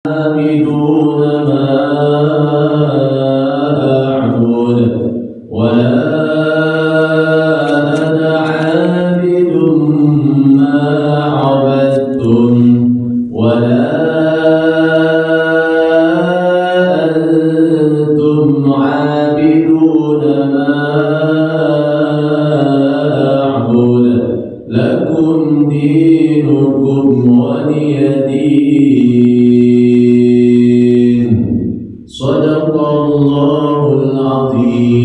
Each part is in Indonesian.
عابدون ما أعبد ولا أنا عابد ما عبدتم ولا أنتم عابدون ما أعبد لكم دينكم ولي دين. صدق الله العظيم.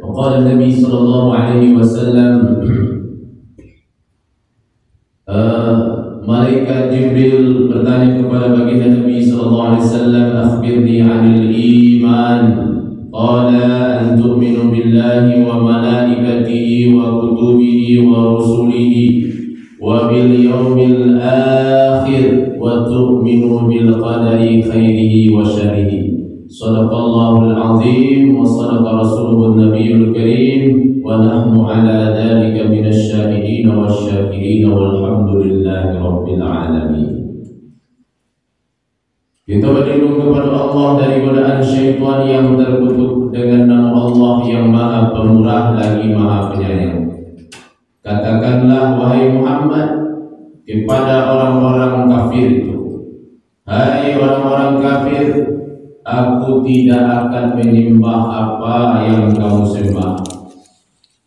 وقال النبي صلى الله عليه وسلم Malaikat Jibril bertanya kepada baginda Nabi sallallahu alaihi wasallam, "Akhbirni 'anil iman." Qala an tu'minu billahi wa malaikatihi wa kutubihi wa rusulihi wa bil yawmil akhir wa tu'minu bil qadari khairihi wa syarrihi. Shadaqallahul azim wa shadaqa rasuluhun nabiyul karim wa nahnu ala dhalika minasy syahidin wasyakirin walhamdulillahi rabbil alamin. Kita berlindung kepada Allah dari godaan syaitan yang terkutuk dengan nama Allah yang Maha Pemurah lagi Maha Penyayang. Katakanlah wahai Muhammad kepada orang-orang kafir itu, hai orang-orang kafir, aku tidak akan menyembah apa yang kamu sembah,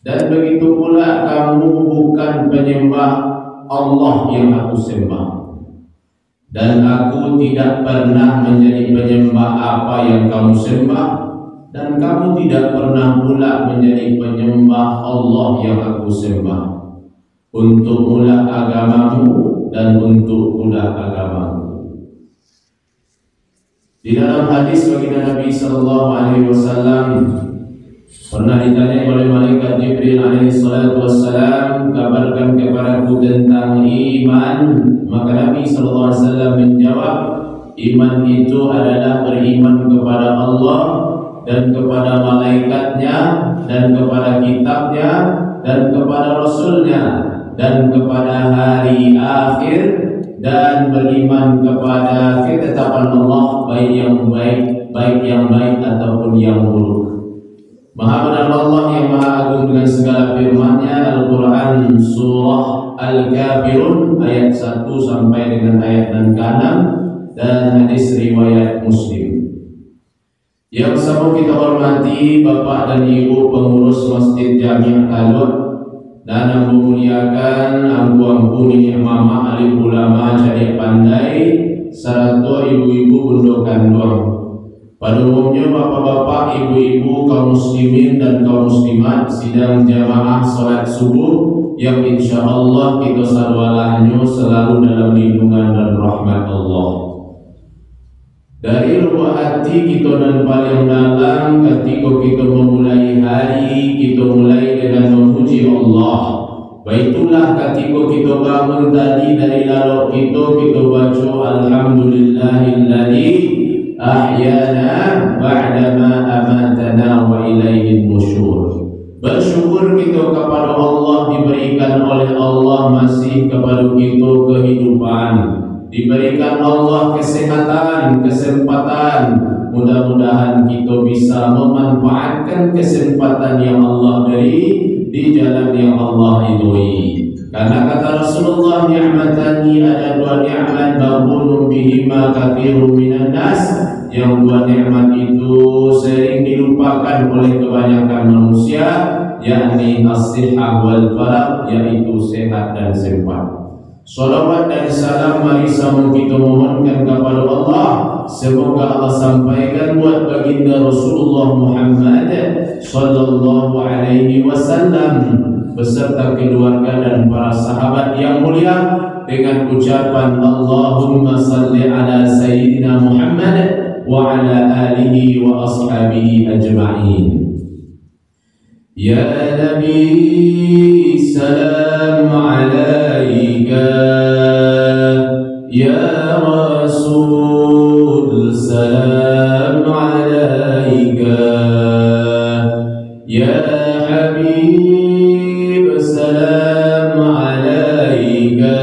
dan begitu pula kamu bukan penyembah Allah yang aku sembah, dan aku tidak pernah menjadi penyembah apa yang kamu sembah, dan kamu tidak pernah pula menjadi penyembah Allah yang aku sembah. Untuk mula agamamu dan untuk pula agamamu. Di dalam hadis baginda Nabi sallallahu alaihi wasallam pernah ditanya oleh malaikat Jibril alaihi salatu wassalam, kabarkan kepadaku tentang iman. Maka Nabi sallallahu alaihi wasallam menjawab, iman itu adalah beriman kepada Allah dan kepada malaikatnya dan kepada kitabnya dan kepada rasulnya dan kepada hari akhir, dan beriman kepada ketetapan Allah, baik yang baik ataupun yang buruk. Maha benar Allah yang Maha Agung dengan segala firman-Nya. Al-Quran Surah Al-Kafirun ayat 1 sampai dengan ayat 6 dan hadis riwayat Muslim. Yang sama kita hormati Bapak dan Ibu pengurus Masjid Jami' Talut, dan aku muliakan, aku ampuni mama alim ulama jadi pandai serta ibu-ibu bundokan doang. Pada umumnya bapak-bapak, ibu-ibu, kaum muslimin dan kaum muslimat sidang jamaah salat subuh yang insya Allah kita sarwalahnya selalu dalam lindungan dan rahmat Allah. Dari lubuk hati kita dan paling dalam ketika kita memulai hari, kita mulai dengan memuji Allah. Baitulah ketika kita bangun tadi dari lalu kita baca alhamdulillahilladzi ahyana ba'dama amatana wa ilaihin nusyur. Bersyukur kita kepada Allah diberikan oleh Allah masih kepada kita kehidupan, diberikan Allah kesehatan, kesempatan. Mudah-mudahan kita bisa memanfaatkan kesempatan yang Allah beri di jalan yang Allah ridhoi. Karena kata Rasulullah, ni'matani, ada dua nikmat maghbunun bihima katsirun minan nas. Yang dua nikmat itu sering dilupakan oleh kebanyakan manusia, yakni as-sihah wal faragh, yaitu sehat dan sempat. Salawat dan salam mari sama kita mohonkan kepada Allah. Semoga Allah sampaikan buat baginda Rasulullah Muhammad sallallahu alaihi wasallam beserta keluarga dan para sahabat yang mulia dengan ucapan Allahumma salli ala sayyidina Muhammad wa ala alihi wa ashabihi ajma'in. Ya Nabi salam alaika, ya Rasul salam alaika, ya Habib salam alaika.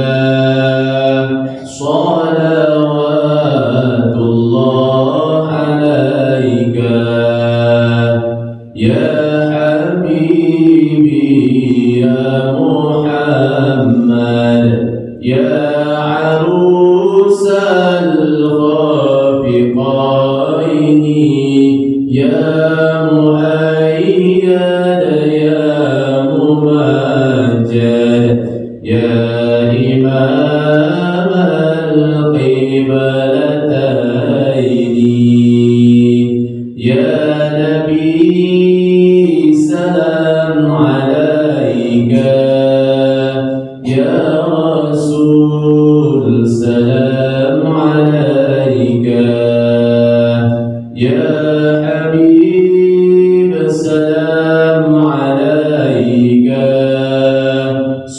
يا عروس الخافقين يا مؤيد يا ممجد يا إمام القبلتين يا نبي سلام عليك يا رسول سلام عليك يا حبيب سلام عليك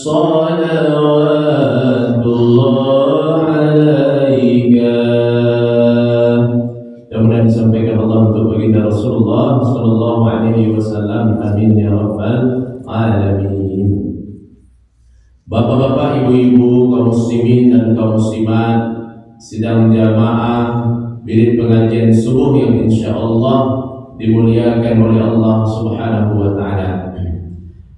صلوات الله عليك. Kemudian disampaikan Allah untuk baginda Rasulullah sallallahu alaihi wasallam. Amin ya rabbal alamin. Bapak-bapak, ibu-ibu, kaum muslimin dan kaum muslimat, sidang jamaah bilik pengajian subuh yang insyaallah dimuliakan oleh Allah Subhanahu wa taala.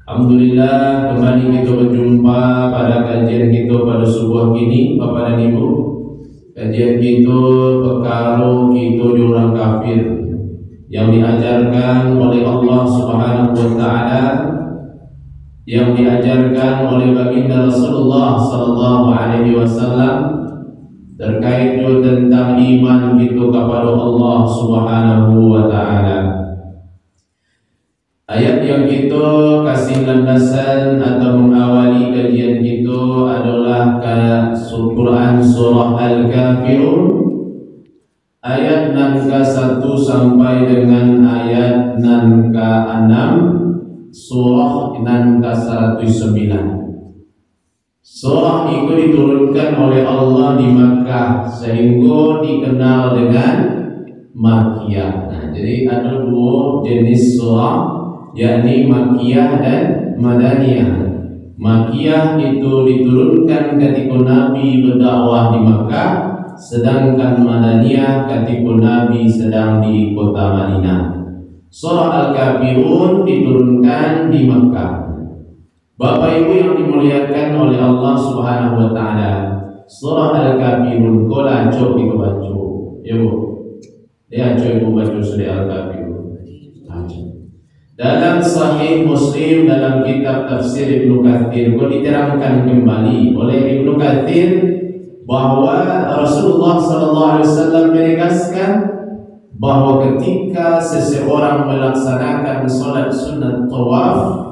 Alhamdulillah, kembali kita berjumpa pada kajian kita pada subuh ini, Bapak dan Ibu. Kajian kita perkara kita orang kafir yang diajarkan oleh Allah Subhanahu wa taala, yang diajarkan oleh baginda Rasulullah sallallahu alaihi wasallam terkait juga tentang iman kita kepada Allah Subhanahu wa taala. Ayat yang kita kasih landasan atau mengawali kajian kita adalah Quran surah Al-Kafirun ayat nangka 1 sampai dengan ayat nangka 6 surah nangka 109. Surah itu diturunkan oleh Allah di Makkah sehingga dikenal dengan Makkiyah. Nah, jadi ada dua jenis surah, yakni Makkiyah dan Madaniyah. Makkiyah itu diturunkan ketika Nabi berdakwah di Makkah, sedangkan Madaniyah ketika Nabi sedang di kota Madinah. Surah Al-Kafirun diturunkan di Makkah. Bapak Ibu yang dimuliakan oleh Allah Subhanahu wa taala, surah Al-Kafirun kola cok itu baca. Ya Bu. Dia cok ibu baca surah Al-Kafirun. Dalam Sahih Muslim dalam kitab tafsir Ibnu Katsir diterangkan kembali oleh Ibnu Katsir bahwa Rasulullah sallallahu alaihi wasallam menegaskan bahwa ketika seseorang melaksanakan salat sunat tawaf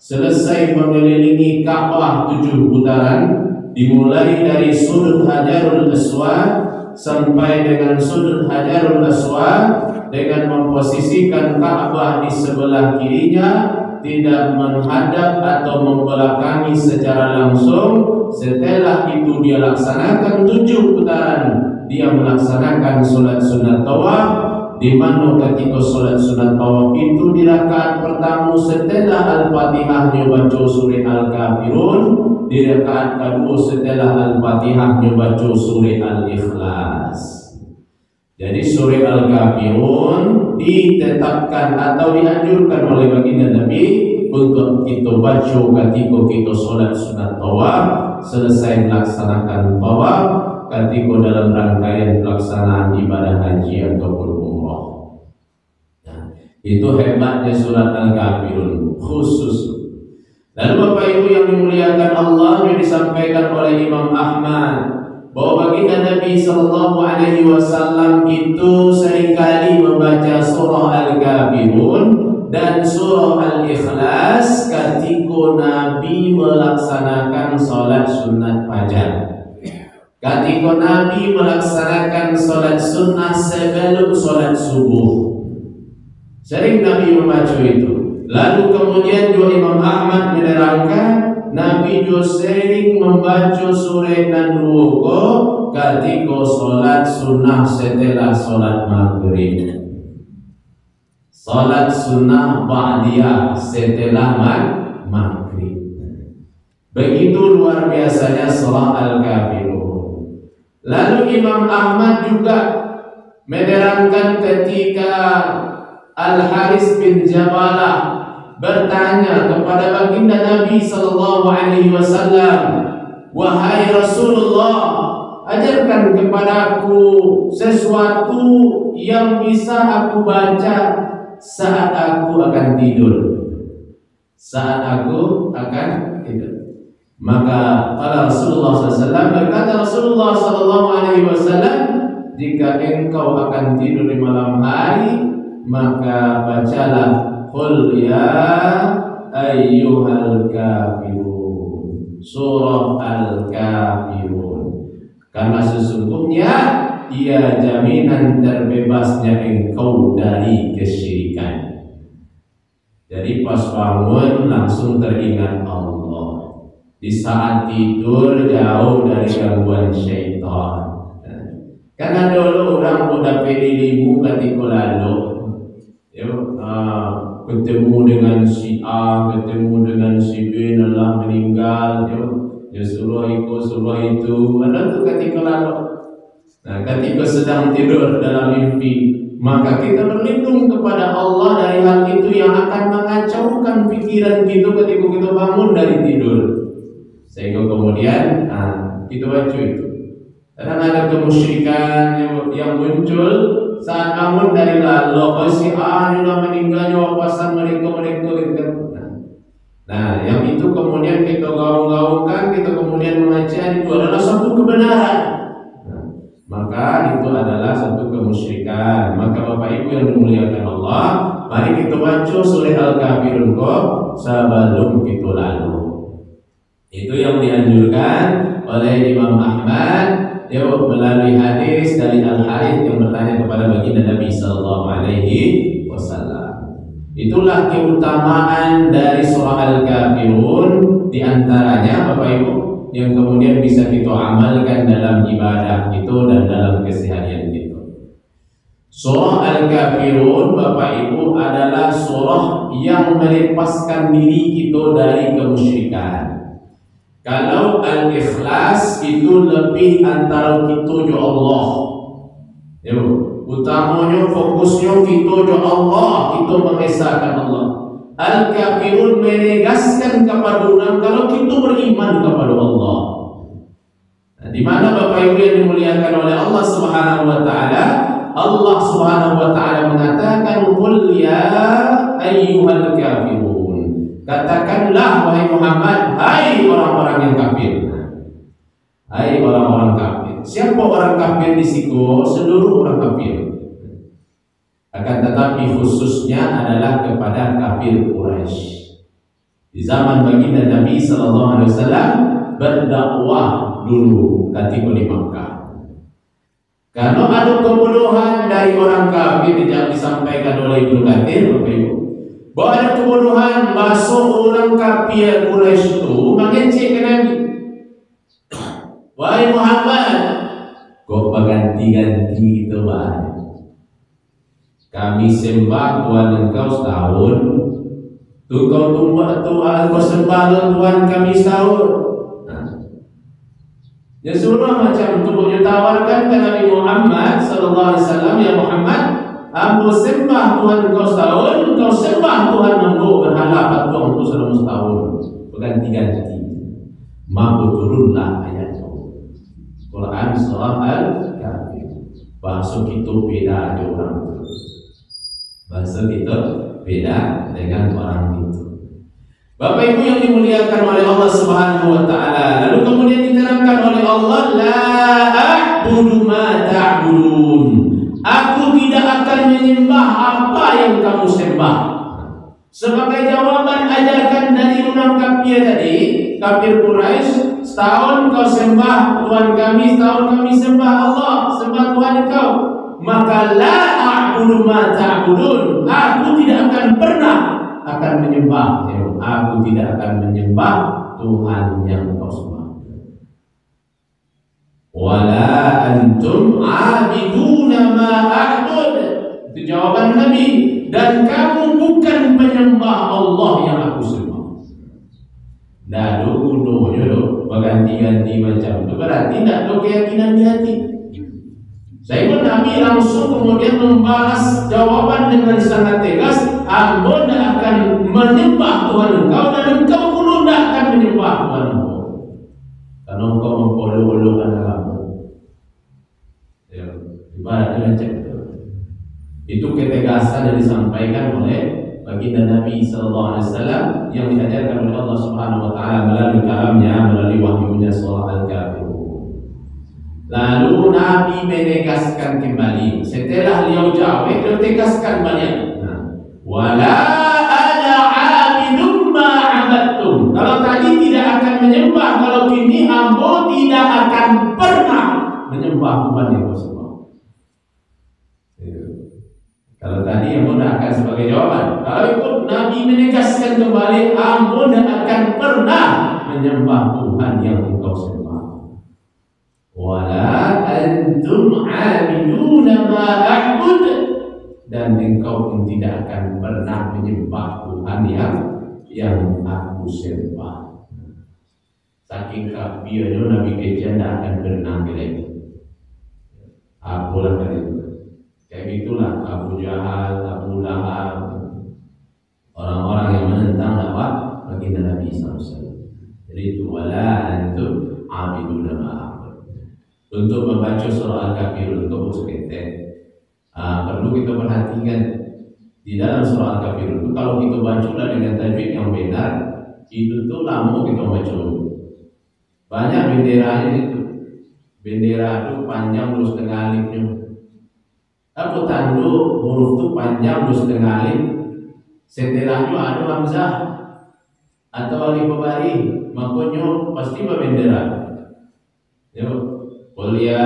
selesai mengelilingi Ka'bah 7 putaran, dimulai dari sudut Hajarul Aswad sampai dengan sudut Hajarul Aswad dengan memposisikan Ka'bah di sebelah kirinya, tidak menghadap atau membelakangi secara langsung. Setelah itu dia laksanakan 7 putaran, dia melaksanakan salat sunat tawaf, di mana ketika salat sunat tawaf itu di rakaat pertama setelah Al-Fatihah dia baca surah Al-Kafirun, di rakaat kedua setelah Al-Fatihah dia baca surah Al-Ikhlas. Jadi surah Al-Kafirun ditetapkan atau dianjurkan oleh baginda Nabi untuk kita baca ketika kita salat sunat tawaf, selesai melaksanakan tawaf, ketika dalam rangkaian pelaksanaan ibadah haji ataupun umrah. Nah, itu hebatnya surat Al-Kafirun khusus. Lalu Bapak Ibu yang dimuliakan Allah, yang disampaikan oleh Imam Ahmad bahwa baginda Nabi sallallahu alaihi wasallam itu seringkali membaca surah Al-Kafirun dan surah Al-Ikhlas ketika Nabi melaksanakan salat sunat fajar. Ketika Nabi melaksanakan salat sunnah sebelum salat subuh, sering Nabi membaca itu. Lalu kemudian juga Imam Ahmad menerangkan Nabi juga sering membaca surah An-Nur ketika salat sunnah setelah salat maghrib. Salat sunnah ba'diyah setelah maghrib. Begitu luar biasanya surah Al-Kafirun. Lalu Imam Ahmad juga menerangkan ketika Al-Haris bin Jabalah bertanya kepada baginda Nabi sallallahu alaihi wasallam, wahai Rasulullah, ajarkan kepadaku sesuatu yang bisa aku baca saat aku akan tidur. Saat aku akan tidur. Maka pada Rasulullah SAW berkata Rasulullah SAW, jika engkau akan tidur di malam hari, maka bacalah Qul ya ayyuhal kafirun, surah Al-Kafirun, karena sesungguhnya ia jaminan terbebasnya engkau dari kesyirikan. Jadi pas bangun langsung teringat Allah. Di saat tidur jauh dari gangguan syaitan. Karena dulu orang udah pedilimu ketika lalu, ketemu dengan si A, ketemu dengan si B, telah meninggal, ya suruh ikut, suruh itu, ada tuh ketika lalu. Nah, ketika sedang tidur dalam mimpi, maka kita berlindung kepada Allah dari hal itu yang akan mengacaukan pikiran kita ketika kita bangun dari tidur. Sehingga kemudian kita baca itu. Kadang ada kemusyrikan yang muncul saat bangun dari lalu. Si A sudah meninggal, wawasan mereka gitu. Nah, yang itu kemudian kita gaung-gaungkan, kita kemudian membaca itu adalah satu kebenaran. Maka itu adalah satu kemusyrikan. Maka Bapak Ibu yang dimuliakan Allah, mari kita baca surah Al-Kafirun sebelum kita lalu. Itu yang dianjurkan oleh Imam Ahmad melalui hadis dari Al-Harith yang bertanya kepada baginda Nabi sallallahu alaihi wasallam. Itulah keutamaan dari surah Al-Kafirun, di antaranya Bapak Ibu yang kemudian bisa kita amalkan dalam ibadah itu dan dalam keseharian kita. Surah Al-Kafirun Bapak Ibu adalah surah yang melepaskan diri kita dari kemusyrikan. Kalau Al-Ikhlas itu lebih antara kita dengan Allah. Utamanya fokusnya kita dengan Allah, kita mengesahkan Allah. Al-Kafirun menegaskan kepada orang kalau kita beriman kepada Allah. Nah, di mana Bapak Ibu yang dimuliakan oleh Allah Subhanahu wa taala, Allah Subhanahu wa taala mengatakan qul ya ayyuhal kafirun. Katakanlah wahai Muhammad, hai orang-orang yang kafir. Hai orang-orang kafir. Siapa orang kafir di situ? Seluruh orang kafir. Akan tetapi khususnya adalah kepada kafir Quraisy. Di zaman baginda Nabi sallallahu alaihi wasallam berdakwah dulu ketika di Makkah. Kalau ada kebodohan dari orang kafir yang disampaikan oleh Ibnu Katsir, Bapak Ibu, bahwa ada kebodohan masuk orang kafir Quraisy itu mengecek ke Nabi. Wahai Muhammad, kok berganti-ganti itu wahai. Kami sembah Tuhan engkau setahun, tuh kau tumbak Tuhan, kau sembah Tuhan kami setahun. Ya surah macam itu ditawarkan ke Nabi Muhammad sallallahu alaihi wasallam, ya Muhammad, aku sembah Tuhan engkau setahun, kau sembah Tuhan engkau berhala patung engkau selama setahun, berganti-ganti. Maka turunlah ayat itu. Quran surah Al-Kafir. Bahasa kita beda dengan orang itu. Bahasa kita beda dengan orang itu. Bapak Ibu yang dimuliakan oleh Allah Subhanahu wa taala, lalu kemudian diterangkan oleh Allah, la a'budu ma ta'budun. Aku tidak akan menyembah apa yang kamu sembah. Sebagai jawaban ajakan dari orang kafir tadi, kafir Quraisy, setahun kau sembah Tuhan kami, setahun kami sembah Allah, sembah Tuhan engkau. Maka la a'budu ma ta'budun. Aku tidak akan pernah akan menyembah, aku tidak akan menyembah Tuhan yang kau sembah. Wala antum a'biduna ma a'bud. Itu jawaban Nabi. Dan kamu bukan penyembah Allah yang aku sembah. Dah dulu berganti-ganti macam itu. Berarti tidak ada keyakinan di hati. Sehingga Nabi langsung kemudian membalas jawaban dengan sangat tegas, aku tidak akan menyembah Tuhan engkau dan engkau pun tidak akan menyembah Tuhan engkau. Karena engkau mempolok-polokkan agama. Ya, ibaratnya cek itu ketegasan yang disampaikan oleh baginda Nabi Sallallahu Alaihi Wasallam yang diajarkan oleh Allah Subhanahu Wa Taala melalui kalamnya, melalui wahyunya surah Al-Kafirun. Lalu Nabi menegaskan kembali setelah beliau jawab, beliau tegaskan balik. Wala ana abidum ma abadtum. Kalau tadi tidak akan menyembah, kalau kini ambo tidak akan pernah menyembah Tuhan yang bersembah. Kalau tadi ambo tidak akan sebagai jawaban. Kalau ikut Nabi menegaskan kembali, ambo tidak akan pernah menyembah Tuhan yang engkau sembah. Wala antum abiduna ma a'bud. Dan engkau pun tidak akan pernah menyembah Tuhan yang aku sembah. Saking kafirnya Nabi kita tidak akan pernah lagi. Apalah kali itu. Kayak gitulah Abu Jahal, Abu Lahab, orang-orang yang menentang dakwah baginda Nabi SAW. Jadi itu wala antum abiduna ma a'bud. Untuk membaca surah Al-Kafirun untuk seketek. Perlu kita perhatikan di dalam surah Al-Kafirun itu kalau kita baca dengan tajwid yang benar itu tuh lama kita baca. Banyak benderanya itu. Bendera itu panjang terus setengah alifnya. Apa tanduk huruf itu panjang terus setengah alif. Setelahnya ada hamzah atau alif baris. Makanya pasti berbendera. Yo, qul ya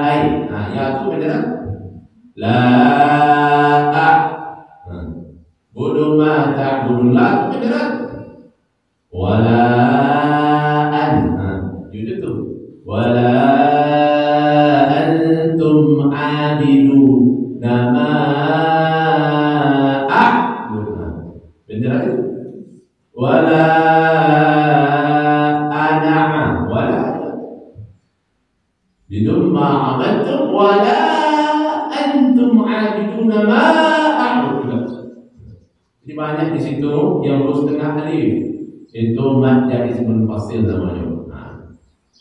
ai. Nah, ya itu bendera. La a budu ma ta'budun la beneran wala an itu tuh wala antum abidu nama a'bud beneran itu wala ana wala bidum ma amantum wala antum abiduna ma a'bud. Jadi banyak di situ yang huruf setengah alif. Itu mad jaiz munfasil namanya.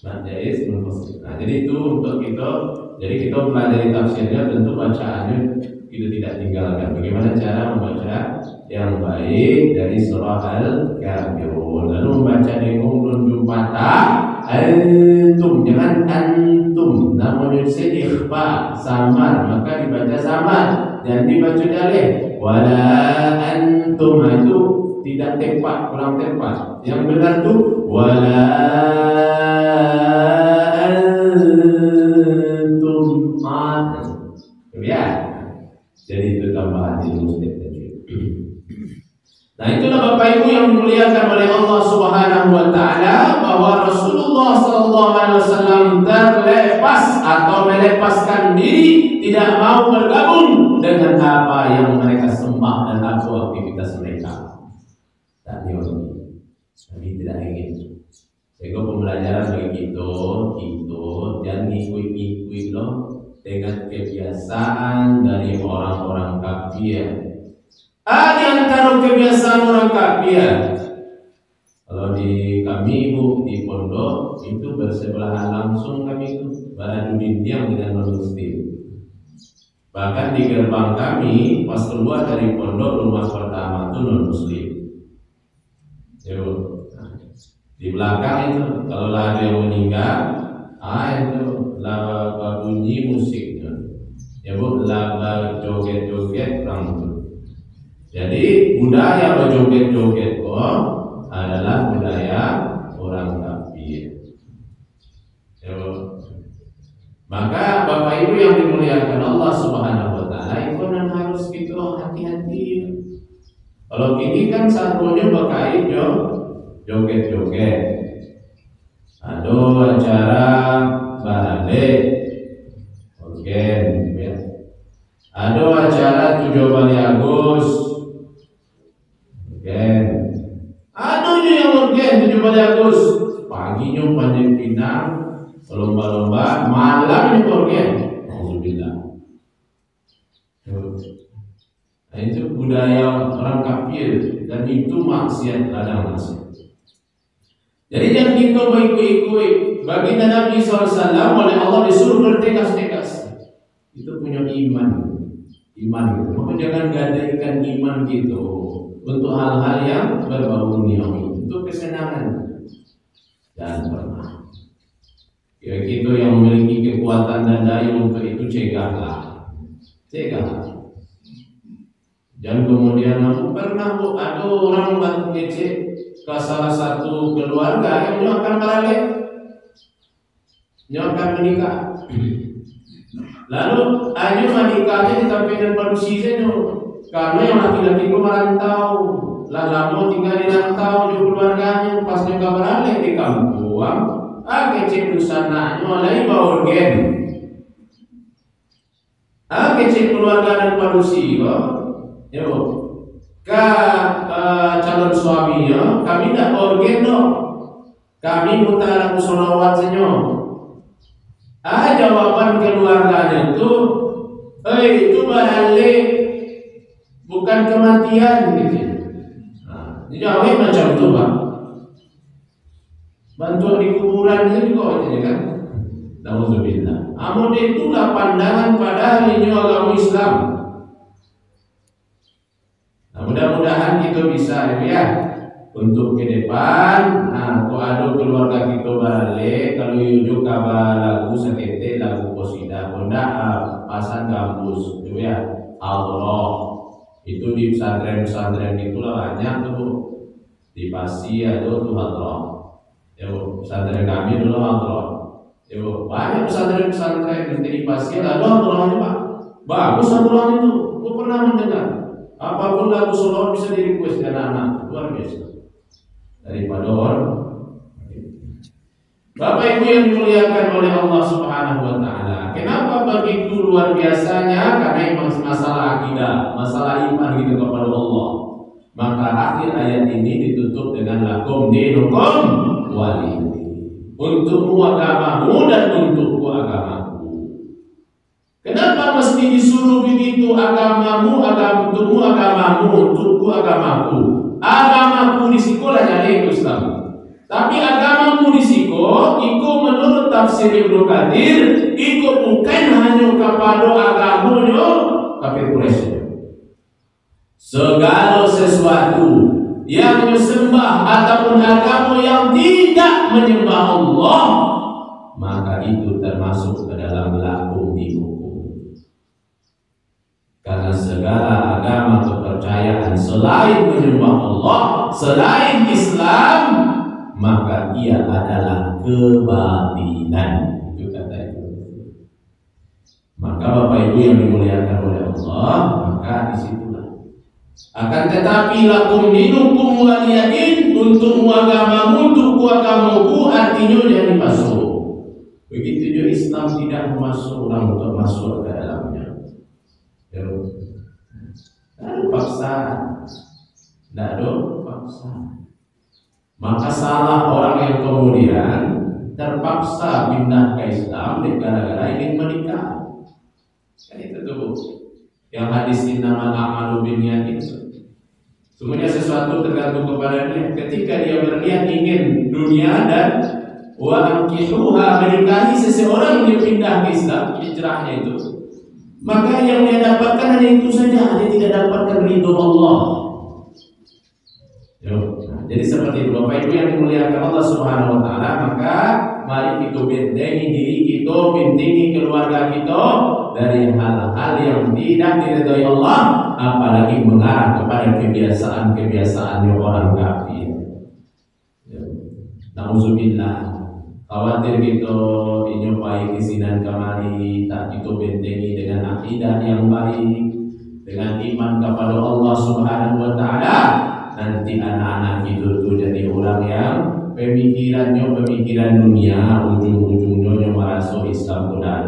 Mad jaiz munfasil. Jadi itu untuk kita. Jadi kita pelajari tafsirnya tentu bacaannya kita tidak tinggalkan. Bagaimana cara membaca yang baik dari surah Al-Kafirun. Lalu membaca dengung nun patah antum, jangan antum. Namun yusid ikhfa samar, maka dibaca samar dan dibaca dalih. Wala antum itu tidak tepat, kurang tepat. Yang benar itu wala antum ya. Jadi itu tambahan ilmu tajwid. Nah, itulah Bapak Ibu yang dimuliakan oleh Allah Subhanahu wa taala bahwa Rasulullah sallallahu alaihi wasallam terlepas atau melepaskan diri, tidak mau bergabung dengan apa yang mereka sembah dan apa aktivitas mereka. Tak diorang. Kami tidak ingin. Sehingga pembelajaran bagi kita jangan ikut-ikut loh dengan kebiasaan dari orang-orang kafir. Ada antara kebiasaan orang kafir. Kalau di kami Bu di pondok itu bersebelahan langsung kami itu beradu dinding dengan non-muslim. Bahkan di gerbang kami pas keluar dari pondok rumah pertama itu non-muslim. Di belakang itu kalau ada yang meninggal, itu laba bunyi musiknya. Ya Bu, laba joget-joget rambut. Jadi budaya berjoget-joget adalah budaya orang kafir. Maka Bapak Ibu yang dimuliakan Allah Subhanahu wa taala, itu harus kita hati-hati. Kalau ini kan satunya berkait joget-joget. Ada acara balik, oke, ya. Ada acara 17 Agustus. Ada yang organ 17 Agustus paginya panjang pinang lomba-lomba, malamnya organ. Alhamdulillah. Nah, itu budaya orang kafir dan itu maksiat ladang maksiat. Jadi jangan kita ikut-ikut. Baginda Nabi SAW oleh Allah disuruh bertegas-tegas. Itu punya iman gitu. Maka jangan gadaikan iman gitu untuk hal-hal yang berbau duniawi. Itu kesenangan. Dan pernah. Ya kita yang memiliki kekuatan dan daya untuk itu cegahlah. Jangan kemudian aku pernah ada orang batu ngecek ke salah satu keluarga yang nyokan balik, nyokan menikah. Lalu ayo menikahnya di kampung produksi saja, karena yang laki-laki itu merantau, lah lama tinggal di rantau di keluarganya, pas nyoka balik di kampung, kecek dusananya mulai bawa organ, kecek keluarga dan produksi, yo, calon suaminya, kami tidak organ dong, kami minta lagu solawat saja. Jawaban keluarganya itu balik, bukan kematian gitu. Jawabnya macam itu, Pak. Bantuan di kuburan itu juga aja kan. Nauzubillah. Amun itulah pandangan pada ini agama Islam. Nah, mudah-mudahan kita bisa ya untuk ke depan. Nah, kalau ada keluarga kita balik, kalau yujuk kabar lagu sekete lagu posida, kondak pasang gambus, itu ya Allah. Itu di pesantren-pesantren itulah banyak tuh, di Pasi ada tuh Allah. Ya, pesantren kami dulu Allah. Ya, banyak pesantren-pesantren di Pasi ada Allah itu, Pak. Bagus Allah itu. Aku pernah mendengar. Apapun lagu solo bisa di-request dengan anak, luar biasa. Daripada orang. Bapak Ibu yang dimuliakan oleh Allah Subhanahu wa taala. Kenapa begitu luar biasanya? Karena memang masalah akidah, masalah iman kita kepada Allah. Maka akhir ayat ini ditutup dengan lakum dinukum waliyadin. Untukmu agamamu dan untukku agamaku. Kenapa mesti disuruh begitu? Agamamu, untukmu agamamu, untukku agamaku. Agamaku di sekolah jadi Islam. Tapi agamamu di sekolah, itu menurut tafsir Ibnu Katsir, itu bukan hanya kepada agamunya kafir Quraisy. Segala sesuatu yang disembah ataupun agama yang tidak menyembah Allah, maka itu termasuk ke dalam lakum dinukum. Karena segala agama kepercayaan selain menyembah Allah, selain Islam, maka ia adalah kebatilan. Itu kata itu. Maka Bapak Ibu yang dimuliakan oleh Allah, maka disitulah. Akan tetapi lakum dinukum waliyadin, untukmu agamamu, untukku agamaku, artinya jangan masuk. Begitu juga Islam tidak masuk orang untuk masuk ke dalamnya. Lalu paksaan, tidak ada paksaan. Maka salah orang yang kemudian terpaksa pindah ke Islam gara-gara ingin menikah. Kan itu tuh yang hadis innamal a'malu binniyat itu. Semuanya sesuatu tergantung kepada dia. Ketika dia berniat ingin dunia dan wa ankihuha, menikahi seseorang yang pindah ke Islam, hijrahnya itu, maka yang dia dapatkan hanya itu saja, dia tidak dapatkan ridho Allah. Jadi seperti itu Bapak Ibu yang dimuliakan Allah Subhanahu wa taala, maka mari kita bentengi diri kita, bentengi keluarga kita dari hal-hal yang tidak diridhoi Allah, apalagi mengarah kepada kebiasaan-kebiasaan orang kafir. Nauzubillah. Khawatir kita menyopai kesinan kemari, tak kita bentengi dengan akidah yang baik, dengan iman kepada Allah Subhanahu wa taala. Nanti anak-anak itu tuh jadi orang yang pemikiran dunia, ujung-ujungnya merasa Islam benar.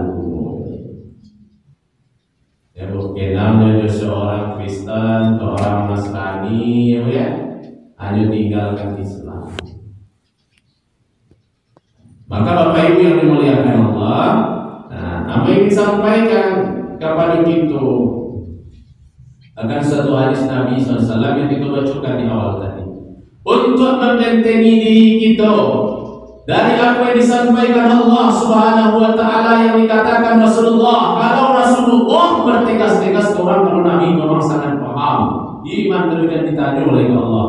Ya, kenalnya seorang Kristen, orang Nasrani, ya, hanya tinggalkan Islam. Maka Bapak Ibu yang dimuliakan Allah, apa yang disampaikan kepada kita akan satu hadis Nabi SAW yang kita bacakan di awal tadi. untuk membentengi diri kita dari apa yang disampaikan Allah Subhanahu wa taala yang dikatakan Rasulullah. Kalau Rasulullah bertegas-tegas orang, kalau Nabi memang sangat paham, iman demikian ditanya oleh Allah.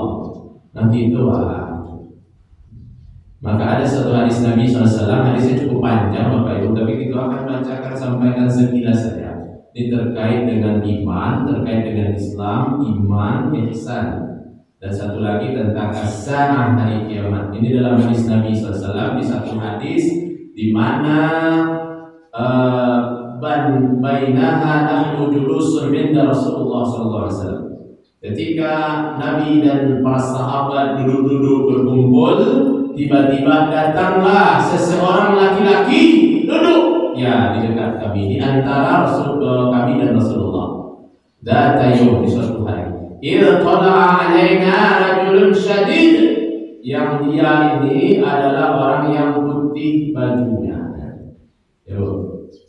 Nanti itu maka ada satu hadis Nabi SAW, hadisnya cukup panjang Bapak Ibu, tapi kita akan bacakan, sampaikan sekilas saja. Ini terkait dengan iman, terkait dengan Islam, iman, ihsan. Dan satu lagi tentang as-sa'ah, hari kiamat. Ini dalam hadis Nabi SAW, di satu hadis di mana bainaha nahnu julusun inda Rasulullah SAW. Ketika Nabi dan para sahabat duduk-duduk berkumpul, tiba-tiba datanglah seseorang laki-laki duduk ya di dekat kami, di antara kami dan Rasulullah. Datayum, di suatu hari, irtala'a alaina rajulun syadid, yang dia ini adalah orang yang putih bajunya,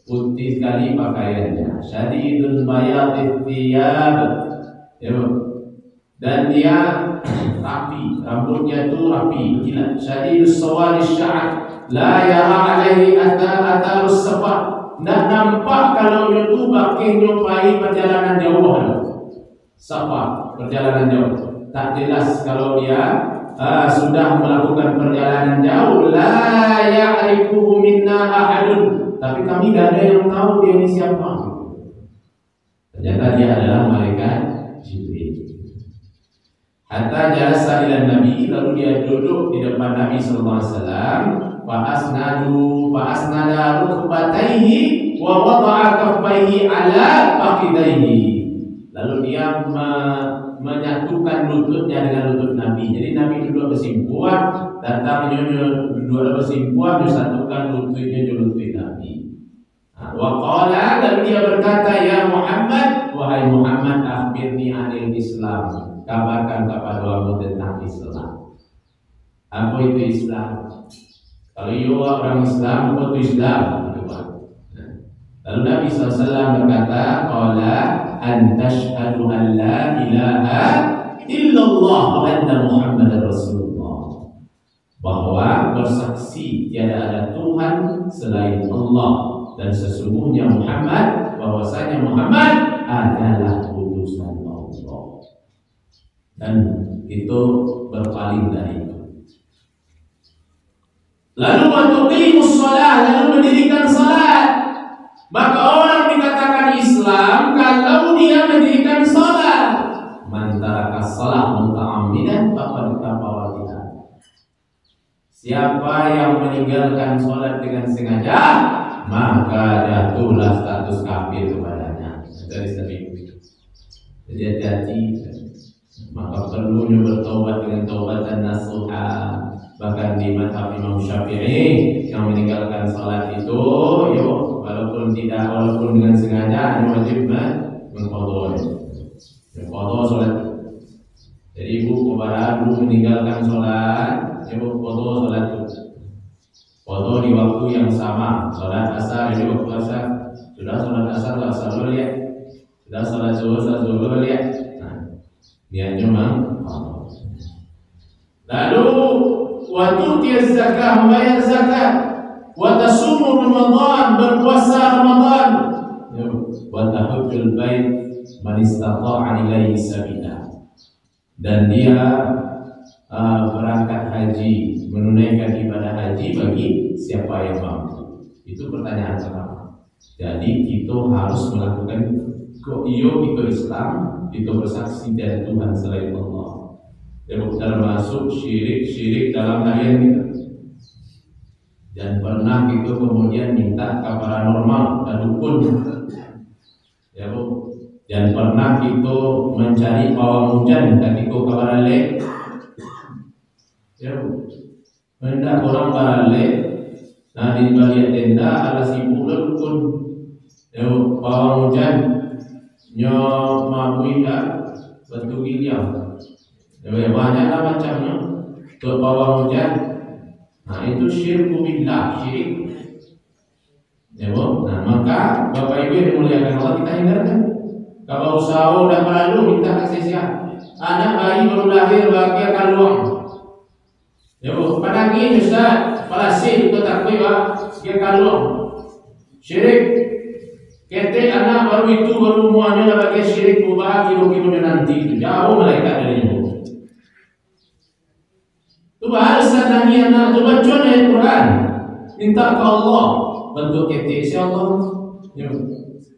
putih sekali pakaiannya, syadidul bayadith thiyab, dan dia rapi, rambutnya itu rapi, gila. Syadidus sawadis sya'ar, la yara alaihi atharus safar, tidak nampak kalau itu pakai nyupai perjalanan jauh. Safar, perjalanan jauh, tak jelas kalau dia sudah melakukan perjalanan jauh. La ya'rifuhu minna ahadun, tapi kami tidak ada yang tahu dia ini siapa. Ternyata dia adalah malaikat Jibril. Hatta jalasa ila Nabi, lalu dia duduk di depan Nabi sallallahu alaihi wasallam. Fa asnada rukbatayhi wa wada'a kaffayhi ala faqidayhi. Lalu dia menyatukan lututnya dengan lutut Nabi. Jadi Nabi duduk bersimpuan, datang duduk bersimpuan, disatukan lututnya dengan lutut Nabi. Wa qala, lalu dia berkata, ya Muhammad, wahai Muhammad, akhbirni anil Islam, kabarkan kepadamu tentang Islam. Apa itu Islam? Kalau ia orang Islam, apa itu Islam? Lalu Nabi SAW berkata, qala an tashhadu an la ilaha illallah wa anna Muhammadar Rasulullah, bahwa bersaksi tiada ada Tuhan selain Allah dan sesungguhnya Muhammad, bahwasanya Muhammad adalah utusan Allah. Dan itu berpaling dari itu. Lalu watuqimus shalah, lalu mendirikan salat. Maka orang dikatakan Islam kalau dia mendirikan salat. Man taraka shalah muta'ammidan faqad kafara biha. Siapa yang meninggalkan salat dengan sengaja, maka jatuhlah status kafir kepadanya. Dari sini. Jadi hati-hati. Maka perlunya bertaubat dengan taubatan nasuha. Bahkan di mazhab Imam Syafi'i yang meninggalkan salat itu, walaupun dengan sengaja, wajib mengqadha salat. Jadi ibu kepada meninggalkan salat, qadha salat itu. Qadha di waktu yang sama, salat asar, jadi waktu asar sudah salat asar dulu ya, sudah salat zuhur dulu ya. Niatnya lalu waktu dia zakat, membayar zakat, wa tasumu Ramadan, berpuasa Ramadan, wa tahujjul bait man istata'a ilaihi sabila, dan dia berangkat haji, menunaikan ibadah haji bagi siapa yang mampu. Itu pertanyaan pertama. Jadi kita harus melakukan itu Islam, itu bersaksi dari Tuhan selain Allah. Termasuk syirik dalam harian kita. Dan pernah itu kemudian minta ke paranormal dan dukun. Ya Bu. Dan pernah itu mencari pawang hujan ketika ke barale. Ya Bu. Hendak orang barale, nah di balik tenda ada sibuk dukun. Ya Bu, pawang hujan nyo mabuida batu giliang. Ya, banyaklah macamnya untuk pawang hujan. Nah itu syirku billah, syirik. Ya Bu. Nah maka Bapak Ibu yang dimuliakan Allah, kita hindarkan. Kalau usaha udah berlalu, minta kasih siap. Anak bayi baru lahir bahagia kaluang, Ya bu, panangi Ustaz, palasi itu tak kuiba, dia kalung, syirik. Kete anak baru itu baru muanya bagi syirik ubah kilo-kilo nanti itu jauh malaikat dari itu. Tu bahas nanti anak tu baca ayat Quran, minta ke Allah bentuk kete si Allah. Ya,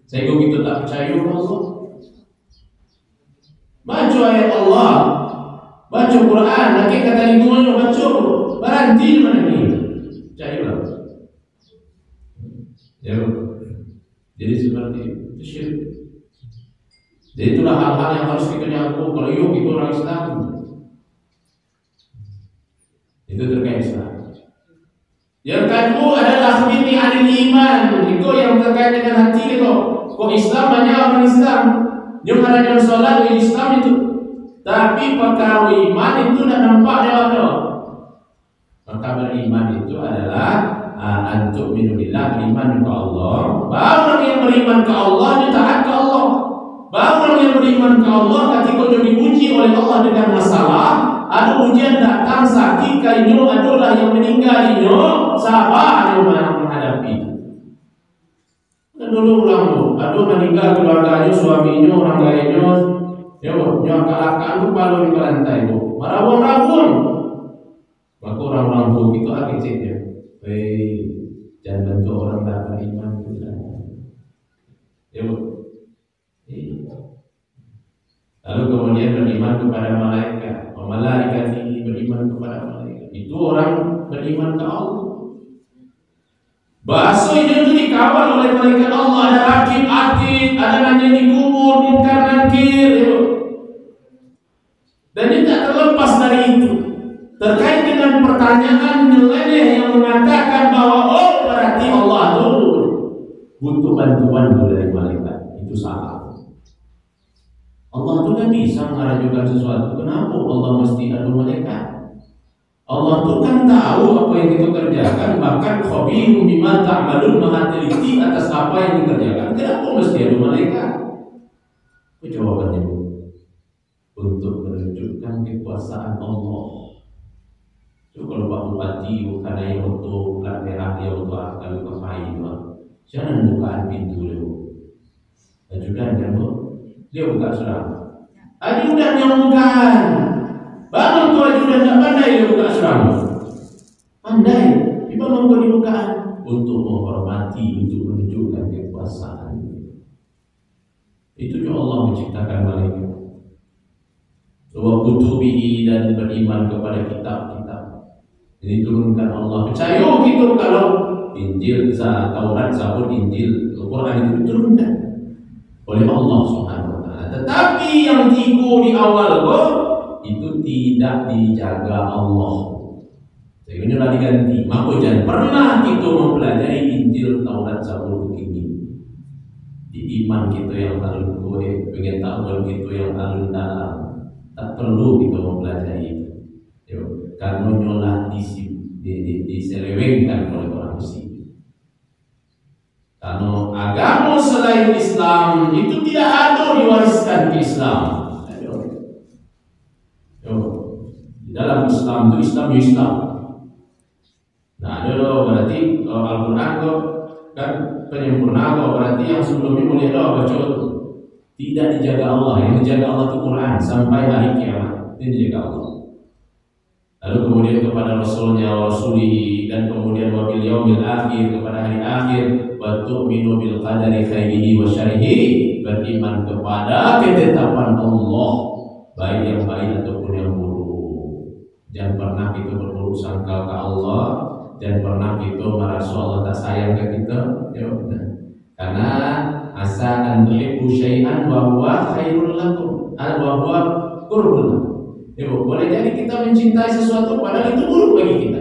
saya gitu tak percaya ke Allah. Baca ayat Allah, baca Quran, lagi kata lingkungannya baca, berhenti mana ni? Percayalah. Ya. Jadi seperti itu syirik. Jadi itulah hal-hal yang harus kita jawab. Kalau yuk itu orang Islam, itu terkait Islam. Yang kedua adalah binti anil iman. Itu yang terkait dengan hati itu. Kok Islam banyak orang Islam, yang ada sholat di Islam itu, tapi perkara iman itu tidak nampak dia. Maka beriman itu adalah antuk minumillah, beriman ke Allah. Baru orang yang beriman ke Allah dia taat ke Allah. Baru orang yang beriman ke Allah ketika dia diuji oleh Allah dengan masalah, ada ujian datang sakit kainyo, adalah yang meninggal inyo, sabar yang menghadapi. Dan dulu orang tu, ada meninggal keluarganya, suaminya, orang lainnya, ya bu, nyakalakan tu palu di lantai tu, marawang-rawang. Maka orang-orang tu itu kecilnya. Jangan bentuk orang tak beriman itu. Ya bu. Lalu kemudian beriman kepada malaikat. Malaikat ini beriman kepada malaikat. Itu orang beriman ke Allah. Bahasa itu dikawal oleh malaikat Allah. Ada rakib-atid, ada nanya di kubur, mungkar nakir. Ya. Dan ini tak terlepas dari itu. Terkait dengan pertanyaan nyeleneh yang mengatakan bahwa oh berarti Allah itu butuh bantuan dari malaikat. Itu salah. Allah itu kan bisa mengajukan sesuatu. Kenapa Allah mesti ada malaikat? Allah itu kan tahu apa yang kita kerjakan, bahkan khabirun bima ta'malun, maha teliti atas apa yang dikerjakan. Kenapa mesti ada malaikat? Jawabannya untuk menunjukkan kekuasaan Allah. So, kalau Pak Bupati bukan yang untuk plat merah, dia untuk akal kepai itu, jangan bukaan pintu dia. Ajudan dia buka surat. Ajudan yang bukan. Bangun tu ajudan tak pandai dia buka surat. Pandai. Dia bangun tu dibukaan untuk menghormati, untuk menunjukkan kekuasaan. Itu juga Allah menciptakan malaikat. Wa kutubihi, dan beriman kepada kitab-kitab. Ini turunkan Allah. Percaya gitu kalau Injil, Taurat, Zabur, Injil, Al-Quran itu diturunkan oleh Allah Subhanahu wa taala. Tetapi yang tiga di awal itu tidak dijaga Allah. Sehingga sudah diganti. Maka jangan pernah kita mempelajari Injil, Taurat, Zabur begini. Di iman kita yang alun kuat, pengetahuan kita yang alun dalam, tak perlu kita mempelajari itu. Karena nyolah diselewengkan oleh orang Muslim. Karena agama selain Islam itu tidak ada diwariskan ke Islam. Di dalam Islam itu Islam. Nah, ada berarti Al-Quran kan penyempurna, berarti yang sebelumnya boleh baca itu tidak dijaga Allah. Yang dijaga Allah itu Quran sampai hari kiamat. Ini dijaga Allah. Lalu kemudian kepada Rasulnya, Rasulihi, dan kemudian wabil yaumil akhir, kepada hari akhir, wa tu'minu bil qadari khairihi wa syarrihi, beriman kepada ketetapan Allah, baik yang baik ataupun yang buruk. Jangan pernah kita berburuk sangka ke Allah, jangan pernah kita merasa Allah tak sayang ke kita. Ya, karena asa an tuhibbu syai'an wa huwa khairul lakum, wa huwa qurbul lakum. Ya, boleh jadi kita mencintai sesuatu padahal itu buruk bagi kita.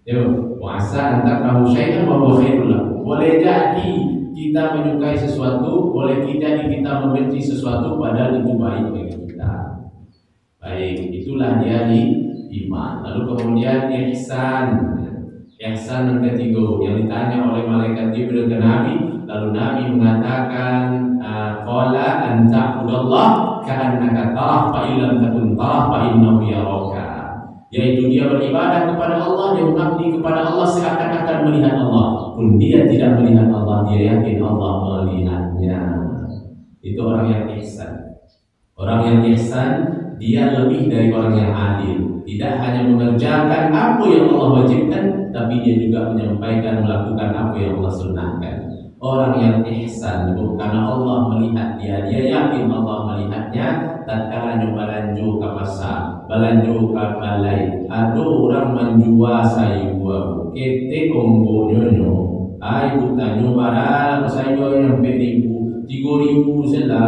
Ya, wasa antak kamu syai'an wa huwa khairul lakum. Boleh jadi kita menyukai sesuatu, boleh jadi kita membenci sesuatu padahal itu baik bagi kita. Baik, itulah dia di iman. Lalu kemudian ihsan. Ihsan yang ketiga yang ditanya oleh malaikat Jibril ke Nabi, lalu Nabi mengatakan qala anta budallah ka'annaka tarah fa illam takun tarah fa innahu yaraka. yaitu dia beribadah kepada Allah, dia mengabdi kepada Allah seakan-akan melihat Allah, pun dia tidak melihat Allah, dia yakin Allah melihatnya. Itu orang yang ihsan. Orang yang ihsan, dia lebih dari orang yang adil. Tidak hanya mengerjakan apa yang Allah wajibkan, tapi dia juga menyampaikan, melakukan apa yang Allah sunnahkan. Orang yang ihsan karena Allah melihat dia yakin Allah melihatnya. Tatkala balanjo ke pasar, balanjo ke balai, ada orang menjual sayur, kete konggo nyonyo, ay butanyo barang sayur yang 4.000, 3.000 sila,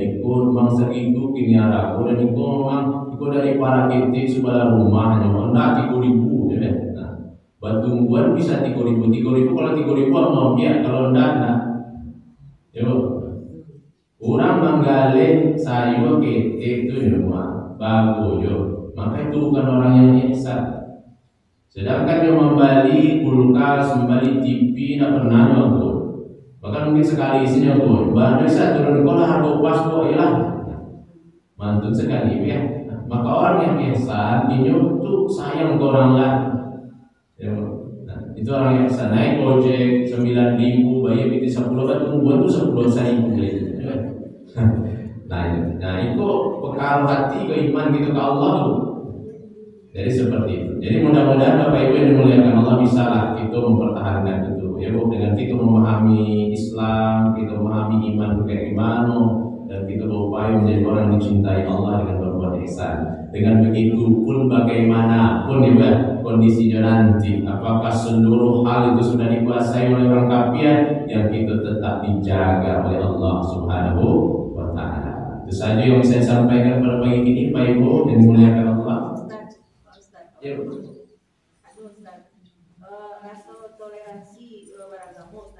ikut mangsa itu kini arah, dan ikut dari para kete sebelah rumahnya, anda 3.000, ya. Batungguan bisa 3.000, kalau 3.000 mau biar, kalau enggak, yo. Orang menggali sayur kete itu cuma bagus yo, maka itu bukan orang yang ihsan. Sedangkan yang membeli kulkas, membeli TV, tidak pernah nyoba. Bahkan mungkin sekali isinya pun, bahan bisa turun kolah harga pas kok hilang. Mantun sekali ya. Maka orang yang ihsan ini tuh sayang ke orang lain. Nah, itu orang yang ihsan. Naik ojek 9.000, bayar itu 10 tungguan tuh 10 saya beli. Nah itu bekal hati keiman gitu ke Allah tuh. Jadi seperti itu. Jadi mudah-mudahan Bapak Ibu yang dimuliakan Allah bisa lah kita mempertahankan itu. Ya Bu, dengan kita memahami Islam, kita memahami iman kayak gimana, dan kita berupaya menjadi orang yang dicintai Allah dengan berbuat ihsan. Dengan begitu pun bagaimanapun ya kondisinya nanti, apakah seluruh hal itu sudah dikuasai oleh orang kafir, yang kita tetap dijaga oleh Allah Subhanahu wa Ta'ala. Itu saja yang saya sampaikan pada pagi ini, Pak Ibu yang dimuliakan Allah. Ya, rasa toleransi beragama